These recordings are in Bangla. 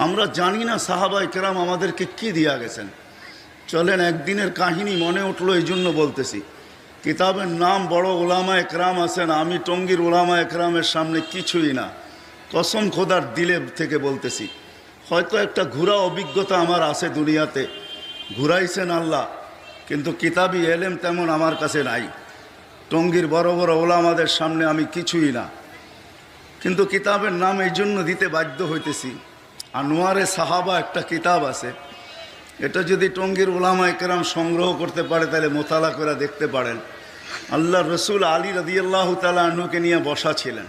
আমরা জানি না সাহাবায়ে কেরাম আমাদেরকে কি দিয়া গেছেন। চলেন একদিনের কাহিনী মনে উঠলো, এই জন্য বলতেছি। কিতাবের নাম বড় উলামায়ে কেরাম আছেন, আমি টঙ্গীর উলামায়ে কেরামের সামনে কিছুই না, কসম খোদার দিলে থেকে বলতেছি। হয়তো একটা ঘোরা অভিজ্ঞতা আমার আছে দুনিয়াতে, ঘুরাইছেন আল্লাহ, কিন্তু কিতাবি এলেম তেমন আমার কাছে নাই। টঙ্গীর বড় বড় ওলামাদের সামনে আমি কিছুই না, কিন্তু কিতাবের নাম এই জন্য দিতে বাধ্য হইতেছি। আনোয়ারে সাহাবা একটা কিতাব আছে, এটা যদি টঙ্গীর উলামায়ে কেরাম সংগ্রহ করতে পারে তাহলে মোতালা করে দেখতে পারেন। আল্লাহ রসুল আলী রাদিয়াল্লাহু তাআলা আনহুকে নিয়ে বসা ছিলেন।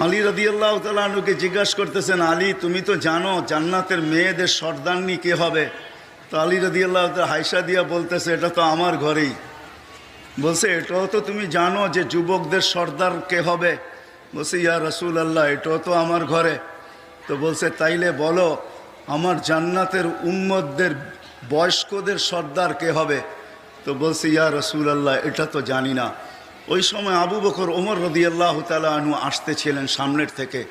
আলী রাদিয়াল্লাহু তাআলা আনহুকে জিজ্ঞাসা করতেছেন, আলী তুমি তো জানো জান্নাতের মেয়েদের সর্দারনি কে হবে? তো আলী রাদিয়াল্লাহু তাআলা হাইসা দিয়া বলতেছে, এটা তো আমার ঘরেই। বলছে, এটাও তো তুমি জানো যে যুবকদের সর্দার কে হবে? বলছে, ইয়া রাসূলুল্লাহ এটাও তো আমার ঘরে। তো বলছে, তাইলে বলো আমার জান্নাতের উম্মতদের বয়স্কদের সর্দার কে হবে? তো বলছে, ইয়া রাসূলুল্লাহ এটা তো জানি না। ওই সময় আবু বকর ওমর রাদিয়াল্লাহু তাআলা আনহু আসতেছিলেন সামনের থেকে।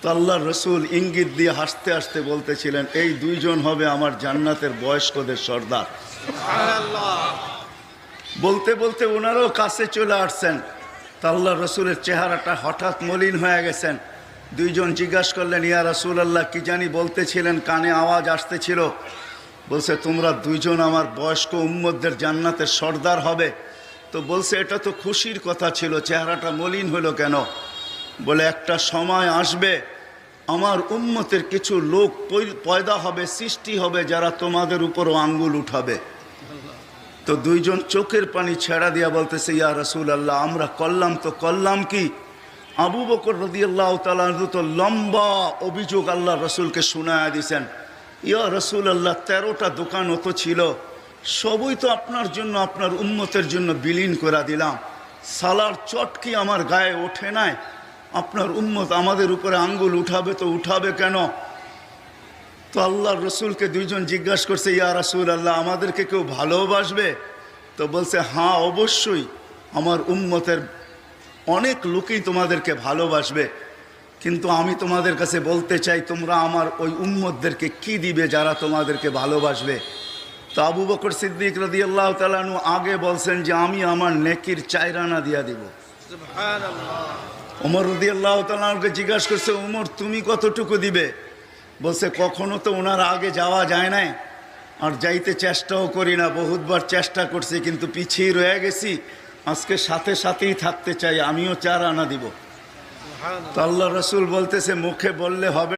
তো আল্লাহর রসুল ইঙ্গিত দিয়ে হাসতে হাসতে বলতেছিলেন, এই দুইজন হবে আমার জান্নাতের বয়স্কদের সর্দার। বলতে বলতে ওনারাও কাছে চলে আসছেন। তা আল্লাহর রসুলের চেহারাটা হঠাৎ মলিন হয়ে গেছেন। দুইজন জিজ্ঞাসা করলেন, ইয়া রাসূলুল্লাহ কি জানি বলতেছিলেন, কানে আওয়াজ আসতেছিল। বলছে, তোমরা দুইজন আমার বয়স্ক উম্মতদের জান্নাতের সর্দার হবে। তো বলছে, এটা তো খুশির কথা ছিল, চেহারাটা মলিন হলো কেন? বলে, একটা সময় আসবে আমার উম্মতের কিছু লোক পয়দা হবে, সৃষ্টি হবে, যারা তোমাদের উপরও আঙ্গুল উঠাবে। তো দুইজন চোখের পানি ছেড়া দিয়া বলতেছে, ইয়া রাসূলুল্লাহ আমরা করলাম তো করলাম কি? আবু বকর রাদিয়াল্লাহু তাআলা তো লম্বা অভিযোগ আল্লাহ রসুলকে শোনায়া দিয়েছেন। ইয়া রাসূলুল্লাহ 13টা দোকান অত ছিল, সবই তো আপনার জন্য আপনার উম্মতের জন্য বিলীন করে দিলাম। সালার চটকি আমার গায়ে ওঠে নাই, আপনার উম্মত আমাদের উপরে আঙ্গুল উঠাবে তো উঠাবে কেন? তো আল্লাহর রসুলকে দুইজন জিজ্ঞাসা করছে, ইয়া রাসূলুল্লাহ আমাদেরকে কেউ ভালোবাসবে? তো বলছে, হ্যাঁ অবশ্যই, আমার উম্মতের অনেক লোকই তোমাদেরকে ভালোবাসবে, কিন্তু আমি তোমাদের কাছে বলতে চাই তোমরা আমার ওই উম্মতদেরকে কি দিবে যারা তোমাদেরকে ভালোবাসবে? তো আবু বকর সিদ্দিক রাদিয়াল্লাহু তাআলা আনহু আগে বলছেন যে আমি আমার নেকির 4 আনা দিয়া দিব। ওমর রাদিয়াল্লাহু তাআলা আনহুকে জিজ্ঞাসা করছে, ওমর তুমি কতটুকু দিবে? বলছে, কখনো তো ওনার আগে যাওয়া যায় নাই, আর যাইতে চেষ্টাও করি না, বহুতবার চেষ্টা করছি কিন্তু পিছিয়ে রয়ে গেছি, আজকে সাথে সাথেই থাকতে চাই, আমিও 4 আনা দিব। তো আল্লাহ রসুল বলতেছে, মুখে বললে হবে